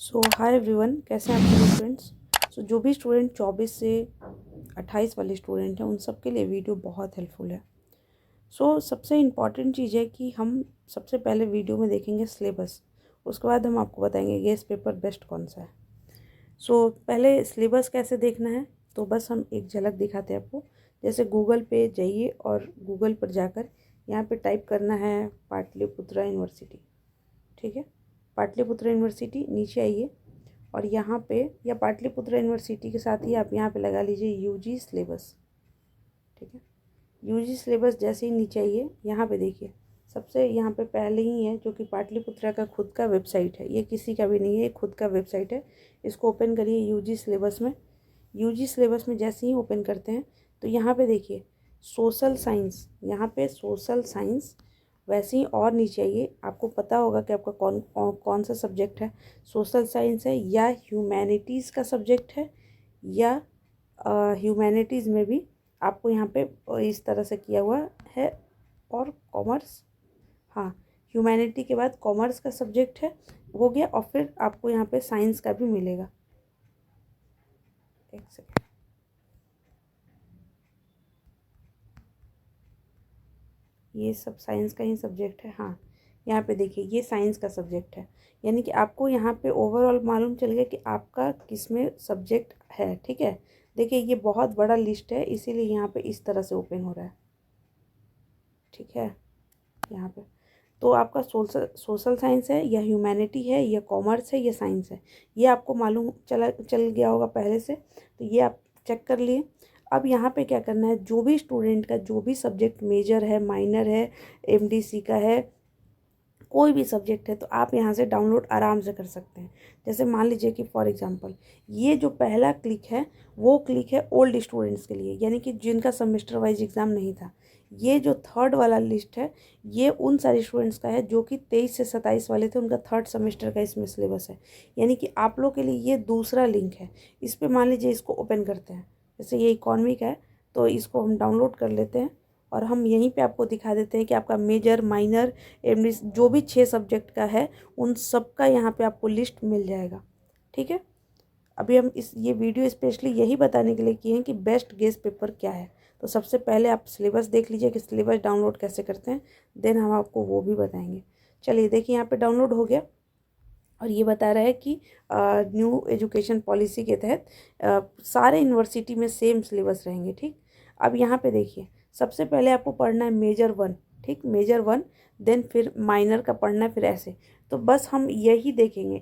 Hi everyone, कैसे हैं आप सभी स्टूडेंट्स। जो भी स्टूडेंट 24 से 28 वाले स्टूडेंट हैं उन सब के लिए वीडियो बहुत हेल्पफुल है। सबसे इम्पॉर्टेंट चीज़ है कि हम सबसे पहले वीडियो में देखेंगे सिलेबस, उसके बाद हम आपको बताएंगे गेस पेपर बेस्ट कौन सा है। पहले सिलेबस कैसे देखना है तो बस हम एक झलक दिखाते हैं आपको। जैसे गूगल पे जाइए और गूगल पर जाकर यहाँ पे टाइप करना है पाटलिपुत्रा यूनिवर्सिटी। ठीक है, पाटलिपुत्रा यूनिवर्सिटी, नीचे आइए और यहाँ पे या पाटलिपुत्रा यूनिवर्सिटी के साथ ही आप यहाँ पे लगा लीजिए यूजी सिलेबस। ठीक है, यूजी सिलेबस जैसे ही नीचे आइए यहाँ पे देखिए, सबसे यहाँ पे पहले ही है जो कि पाटलिपुत्रा का खुद का वेबसाइट है, ये किसी का भी नहीं है, ये खुद का वेबसाइट है। इसको ओपन करिए यूजी सिलेबस में। यूजी सिलेबस में जैसे ही ओपन करते हैं तो यहाँ पे देखिए सोशल साइंस, यहाँ पे सोशल साइंस। वैसे ही और नीचे आइए, आपको पता होगा कि आपका कौन सा सब्जेक्ट है, सोशल साइंस है या ह्यूमैनिटीज़ का सब्जेक्ट है, या ह्यूमैनिटीज़ में भी आपको यहाँ पे इस तरह से किया हुआ है। और कॉमर्स, हाँ, ह्यूमैनिटी के बाद कॉमर्स का सब्जेक्ट है हो गया, और फिर आपको यहाँ पे साइंस का भी मिलेगा। एक सेकेंड, ये सब साइंस का ही सब्जेक्ट है। हाँ, यहाँ पे देखिए ये साइंस का सब्जेक्ट है, यानी कि आपको यहाँ पे ओवरऑल मालूम चल गया कि आपका किस में सब्जेक्ट है। ठीक है, देखिए ये बहुत बड़ा लिस्ट है, इसीलिए यहाँ पे इस तरह से ओपन हो रहा है। ठीक है, यहाँ पे तो आपका सोशल साइंस है या ह्यूमैनिटी है या कॉमर्स है या साइंस है, ये आपको मालूम चल गया होगा पहले से, तो ये आप चेक कर लिए। अब यहाँ पे क्या करना है, जो भी स्टूडेंट का जो भी सब्जेक्ट मेजर है, माइनर है, एमडीसी का है, कोई भी सब्जेक्ट है, तो आप यहाँ से डाउनलोड आराम से कर सकते हैं। जैसे मान लीजिए कि फॉर एग्जांपल ये जो पहला क्लिक है वो क्लिक है ओल्ड स्टूडेंट्स के लिए, यानी कि जिनका सेमेस्टर वाइज एग्ज़ाम नहीं था। ये जो थर्ड वाला लिस्ट है ये उन सारे स्टूडेंट्स का है जो कि 23 से 27 वाले थे, उनका थर्ड सेमेस्टर का इसमें सिलेबस है। यानी कि आप लोग के लिए ये दूसरा लिंक है। इस पर मान लीजिए इसको ओपन करते हैं, जैसे ये इकोनॉमिक है तो इसको हम डाउनलोड कर लेते हैं और हम यहीं पे आपको दिखा देते हैं कि आपका मेजर, माइनर, एमडी जो भी 6 सब्जेक्ट का है उन सब का यहाँ पे आपको लिस्ट मिल जाएगा। ठीक है, अभी हम ये वीडियो स्पेशली यही बताने के लिए किए हैं कि बेस्ट गेस पेपर क्या है। तो सबसे पहले आप सिलेबस देख लीजिए कि सिलेबस डाउनलोड कैसे करते हैं, देन हम आपको वो भी बताएंगे। चलिए देखिए, यहाँ पे डाउनलोड हो गया और ये बता रहा है कि न्यू एजुकेशन पॉलिसी के तहत सारे यूनिवर्सिटी में सेम सिलेबस रहेंगे। ठीक, अब यहाँ पे देखिए सबसे पहले आपको पढ़ना है मेजर 1। ठीक, मेजर 1, देन फिर माइनर का पढ़ना है, फिर ऐसे। तो बस हम यही देखेंगे,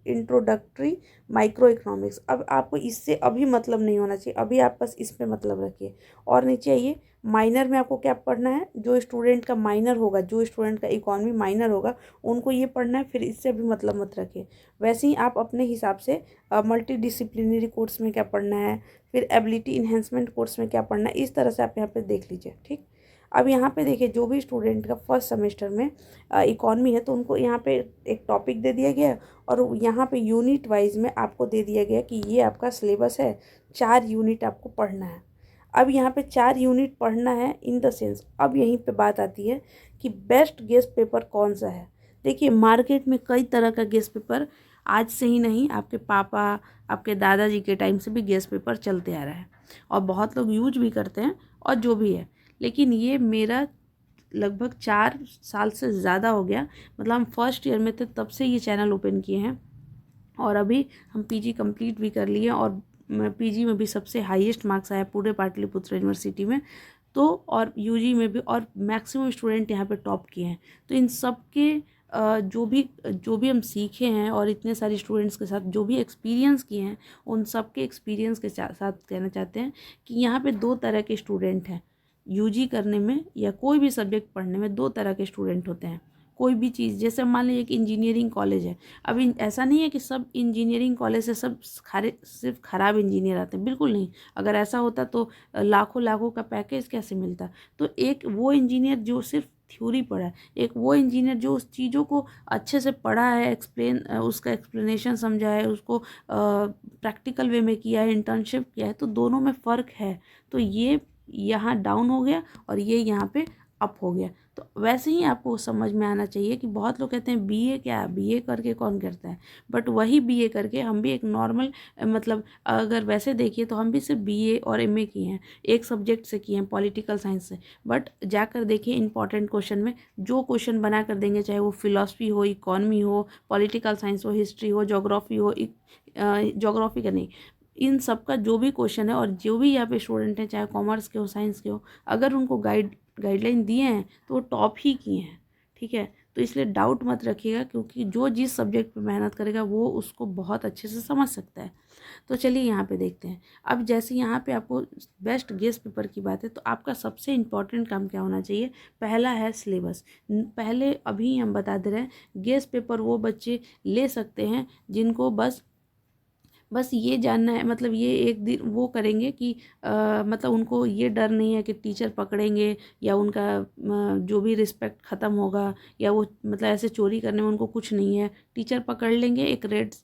इंट्रोडक्टरी माइक्रो इकोनॉमिक्स। अब आपको इससे अभी मतलब नहीं होना चाहिए, अभी आप बस इस पे मतलब रखिए। और नीचे आइए, माइनर में आपको क्या पढ़ना है, जो स्टूडेंट का माइनर होगा, जो स्टूडेंट का इकोनॉमी माइनर होगा उनको ये पढ़ना है, फिर इससे भी मतलब मत रखिए। वैसे ही आप अपने हिसाब से मल्टी डिसिप्लिनरी कोर्स में क्या पढ़ना है, फिर एबिलिटी इन्हेंसमेंट कोर्स में क्या पढ़ना है, इस तरह से आप यहाँ पे देख लीजिए। ठीक, अब यहाँ पे देखिए जो भी स्टूडेंट का फर्स्ट सेमेस्टर में इकॉनमी है तो उनको यहाँ पे एक टॉपिक दे दिया गया है और यहाँ पे यूनिट वाइज में आपको दे दिया गया कि ये आपका सिलेबस है, 4 यूनिट आपको पढ़ना है। अब यहाँ पे 4 यूनिट पढ़ना है इन द सेंस, अब यहीं पे बात आती है कि बेस्ट गेस्ट पेपर कौन सा है। देखिए मार्केट में कई तरह का गेस्ट पेपर आज से ही नहीं, आपके पापा, आपके दादाजी के टाइम से भी गेस्ट पेपर चलते आ रहा है और बहुत लोग यूज भी करते हैं और जो भी है। लेकिन ये मेरा लगभग 4 साल से ज़्यादा हो गया, मतलब हम फर्स्ट ईयर में थे तब से ये चैनल ओपन किए हैं और अभी हम पीजी कंप्लीट भी कर लिए और पीजी में भी सबसे हाईएस्ट मार्क्स आया पूरे पाटलिपुत्र यूनिवर्सिटी में। तो और यूजी में भी, और मैक्सिमम स्टूडेंट यहाँ पे टॉप किए हैं। तो इन सब के जो भी हम सीखे हैं और इतने सारे स्टूडेंट्स के साथ जो भी एक्सपीरियंस किए हैं, उन सब के एक्सपीरियंस के साथ कहना चाहते हैं कि यहाँ पे 2 तरह के स्टूडेंट हैं। यूजी करने में या कोई भी सब्जेक्ट पढ़ने में 2 तरह के स्टूडेंट होते हैं। कोई भी चीज़, जैसे मान लीजिए कि इंजीनियरिंग कॉलेज है, अभी ऐसा नहीं है कि सब इंजीनियरिंग कॉलेज से सब सिर्फ ख़राब इंजीनियर आते हैं, बिल्कुल नहीं। अगर ऐसा होता तो लाखों लाखों का पैकेज कैसे मिलता। तो एक वो इंजीनियर जो सिर्फ थ्योरी पढ़ा है, एक वो इंजीनियर जो उस चीज़ों को अच्छे से पढ़ा है, उसका एक्सप्लेनेशन समझा है, उसको प्रैक्टिकल वे में किया है, इंटर्नशिप किया है, तो दोनों में फ़र्क है। तो ये यहाँ डाउन हो गया और ये यहाँ पे अप हो गया। तो वैसे ही आपको समझ में आना चाहिए कि बहुत लोग कहते हैं बीए क्या, बीए करके कौन करता है, बट वही बीए करके हम भी एक नॉर्मल मतलब अगर वैसे देखिए तो हम भी सिर्फ बीए और एमए किए हैं, एक सब्जेक्ट से किए हैं, पॉलिटिकल साइंस से, बट जाकर देखिए इंपॉर्टेंट क्वेश्चन में जो क्वेश्चन बना कर देंगे, चाहे वो फिलॉसफी हो, इकॉनमी हो, पॉलिटिकल साइंस हो, हिस्ट्री हो, जोग्राफी हो, जोग्राफी का नहीं, इन सब का जो भी क्वेश्चन है और जो भी यहाँ पे स्टूडेंट हैं, चाहे कॉमर्स के हो, साइंस के हो, अगर उनको गाइडलाइन दिए हैं तो वो टॉप ही किए हैं। ठीक है, तो इसलिए डाउट मत रखिएगा, क्योंकि जो जिस सब्जेक्ट पे मेहनत करेगा वो उसको बहुत अच्छे से समझ सकता है। तो चलिए यहाँ पे देखते हैं। अब जैसे यहाँ पे आपको बेस्ट गेस पेपर की बात है, तो आपका सबसे इम्पॉर्टेंट काम क्या होना चाहिए? पहला है सिलेबस। पहले अभी हम बता दे रहे हैं, गेस पेपर वो बच्चे ले सकते हैं जिनको बस ये जानना है, मतलब ये एक दिन वो करेंगे कि मतलब उनको ये डर नहीं है कि टीचर पकड़ेंगे या उनका जो भी रिस्पेक्ट ख़त्म होगा, या वो मतलब ऐसे चोरी करने में उनको कुछ नहीं है, टीचर पकड़ लेंगे, एक रेड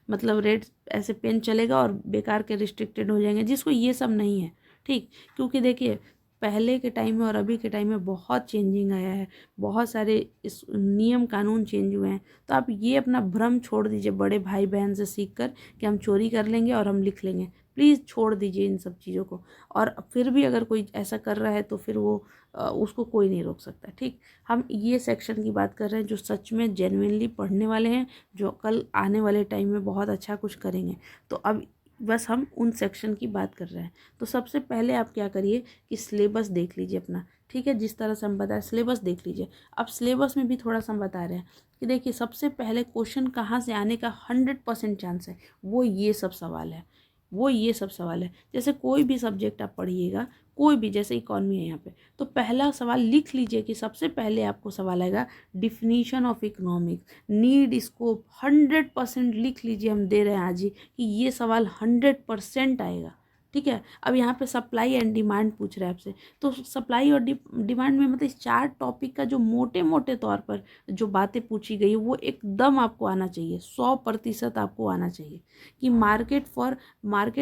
मतलब रेड ऐसे पेन चलेगा और बेकार के रिस्ट्रिक्टेड हो जाएंगे, जिसको ये सब नहीं है। ठीक, क्योंकि देखिए पहले के टाइम में और अभी के टाइम में बहुत चेंजिंग आया है, बहुत सारे इस नियम कानून चेंज हुए हैं। तो आप ये अपना भ्रम छोड़ दीजिए बड़े भाई बहन से सीख कर कि हम चोरी कर लेंगे और हम लिख लेंगे। प्लीज़ छोड़ दीजिए इन सब चीज़ों को। और फिर भी अगर कोई ऐसा कर रहा है तो फिर वो उसको कोई नहीं रोक सकता। ठीक, हम ये सेक्शन की बात कर रहे हैं जो सच में जेन्युइनली पढ़ने वाले हैं, जो कल आने वाले टाइम में बहुत अच्छा कुछ करेंगे। तो अब बस हम उन सेक्शन की बात कर रहे हैं। तो सबसे पहले आप क्या करिए कि सिलेबस देख लीजिए अपना। ठीक है, जिस तरह से हम बताएं सिलेबस देख लीजिए। अब सिलेबस में भी थोड़ा सा हम बता रहे हैं कि देखिए सबसे पहले क्वेश्चन कहाँ से आने का 100% चांस है, वो ये सब सवाल है। वो ये सब सवाल है, जैसे कोई भी सब्जेक्ट आप पढ़िएगा, कोई भी, जैसे इकॉनमी है यहाँ पे, तो पहला सवाल लिख लीजिए कि सबसे पहले आपको सवाल आएगा definition of economics, need, scope. 100% लिख लीजिए, हम दे रहे हैं आज ही कि ये सवाल 100% आएगा। ठीक है, अब यहाँ पे सप्लाई एंड डिमांड पूछ रहे हैं आपसे, तो सप्लाई और डिमांड में मतलब इस 4 टॉपिक का जो मोटे मोटे तौर पर जो बातें पूछी गई वो एकदम आपको आना चाहिए, 100% आपको आना चाहिए कि market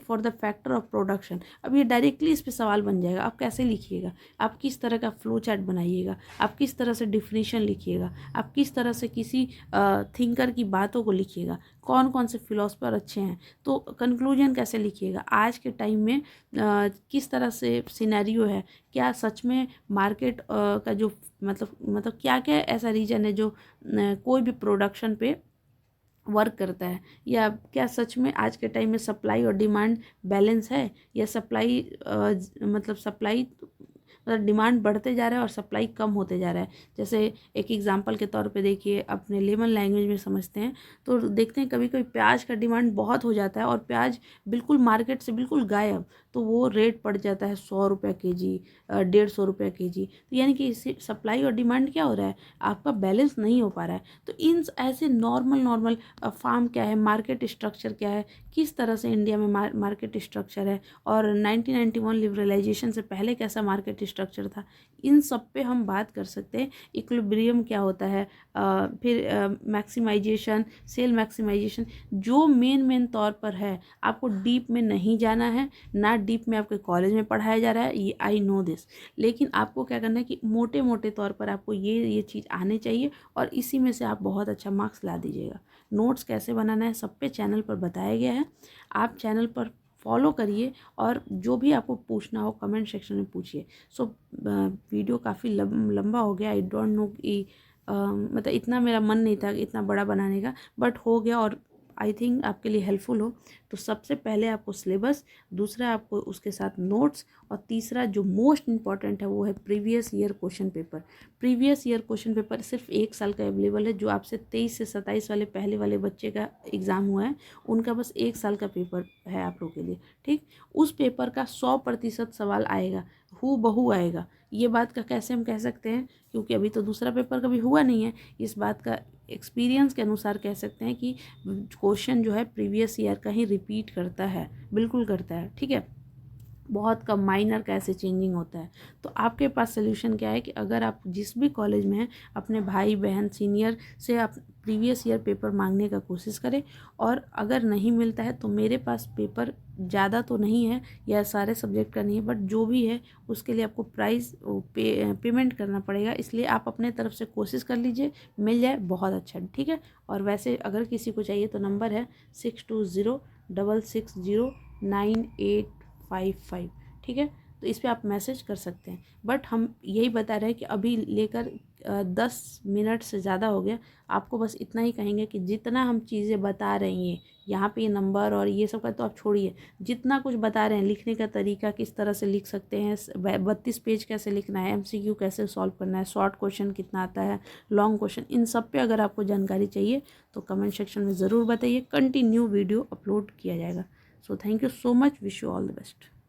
for the factor of production. अब ये डायरेक्टली इस पे सवाल बन जाएगा, आप कैसे लिखिएगा, आप किस तरह का फ्लो चार्ट बनाइएगा, आप किस तरह से डिफिनीशन लिखिएगा, आप किस तरह से किसी थिंकर की बातों को लिखिएगा, कौन कौन से फिलोसफर अच्छे हैं, तो कंक्लूजन कैसे लिखिएगा, आज के टाइम में किस तरह से सिनेरियो है, क्या सच में मार्केट का जो मतलब क्या क्या ऐसा रीजन है जो कोई भी प्रोडक्शन पे वर्क करता है, या क्या सच में आज के टाइम में सप्लाई और डिमांड बैलेंस है, या सप्लाई मतलब डिमांड बढ़ते जा रहा है और सप्लाई कम होते जा रहा है। जैसे एक एग्जांपल के तौर पे देखिए, अपने लेमन लैंग्वेज में समझते हैं तो देखते हैं कभी कभी प्याज का डिमांड बहुत हो जाता है और प्याज बिल्कुल मार्केट से बिल्कुल गायब, तो वो रेट पड़ जाता है 100 रुपये केजी, 150 रुपये केजी। तो यानी कि इससे सप्लाई और डिमांड क्या हो रहा है, आपका बैलेंस नहीं हो पा रहा है। तो इन ऐसे नॉर्मल फार्म क्या है, मार्केट स्ट्रक्चर क्या है, किस तरह से इंडिया में मार्केट स्ट्रक्चर है, और 1991 लिबरलाइजेशन से पहले कैसा मार्केट स्ट्रक्चर था, इन सब पे हम बात कर सकते हैं। इक्विलिब्रियम क्या होता है, फिर मैक्सिमाइजेशन, सेल मैक्सिमाइजेशन, जो मेन तौर पर है। आपको डीप में नहीं जाना है, ना डीप में आपके कॉलेज में पढ़ाया जा रहा है, ये आई नो दिस, लेकिन आपको क्या करना है कि मोटे मोटे तौर पर आपको ये चीज़ आने चाहिए और इसी में से आप बहुत अच्छा मार्क्स ला दीजिएगा। नोट्स कैसे बनाना है सब पे चैनल पर बताया गया है, आप चैनल पर फॉलो करिए और जो भी आपको पूछना हो कमेंट सेक्शन में पूछिए। सो वीडियो काफ़ी लंबा हो गया, आई डोंट नो कि मतलब इतना मेरा मन नहीं था इतना बड़ा बनाने का, बट हो गया और आई थिंक आपके लिए हेल्पफुल हो। तो सबसे पहले आपको सिलेबस, दूसरा आपको उसके साथ नोट्स, और तीसरा जो मोस्ट इम्पॉर्टेंट है वो है previous year question paper. Previous year question paper सिर्फ 1 साल का अवेलेबल है, जो आपसे 23 से 27 वाले पहले वाले बच्चे का एग्ज़ाम हुआ है उनका बस 1 साल का पेपर है आप लोगों के लिए। ठीक, उस पेपर का 100% सवाल आएगा, हू बहू आएगा। ये बात का कैसे हम कह सकते हैं, क्योंकि अभी तो दूसरा पेपर कभी हुआ नहीं है, इस बात का एक्सपीरियंस के अनुसार कह सकते हैं कि क्वेश्चन जो है प्रीवियस ईयर का ही रिपीट करता है, बिल्कुल करता है। ठीक है, बहुत कम माइनर का ऐसे चेंजिंग होता है। तो आपके पास सोल्यूशन क्या है कि अगर आप जिस भी कॉलेज में हैं अपने भाई बहन सीनियर से आप प्रीवियस ईयर पेपर मांगने का कोशिश करें, और अगर नहीं मिलता है तो मेरे पास पेपर ज़्यादा तो नहीं है या सारे सब्जेक्ट का नहीं है, बट जो भी है उसके लिए आपको पेमेंट करना पड़ेगा, इसलिए आप अपने तरफ से कोशिश कर लीजिए, मिल जाए बहुत अच्छा, ठीक है। और वैसे अगर किसी को चाहिए तो नंबर है 6206609855, ठीक है। तो इस पर आप मैसेज कर सकते हैं। बट हम यही बता रहे हैं कि अभी लेकर 10 मिनट से ज़्यादा हो गया, आपको बस इतना ही कहेंगे कि जितना हम चीज़ें बता रही हैं यहाँ पे, ये नंबर और ये सब का तो आप छोड़िए, जितना कुछ बता रहे हैं, लिखने का तरीका किस तरह से लिख सकते हैं, 32 पेज कैसे लिखना है, MCQ कैसे सॉल्व करना है, शॉर्ट क्वेश्चन कितना आता है, लॉन्ग क्वेश्चन, इन सब पे अगर आपको जानकारी चाहिए तो कमेंट सेक्शन में ज़रूर बताइए। कंटिन्यू वीडियो अपलोड किया जाएगा। So thank you so much, wish you all the best.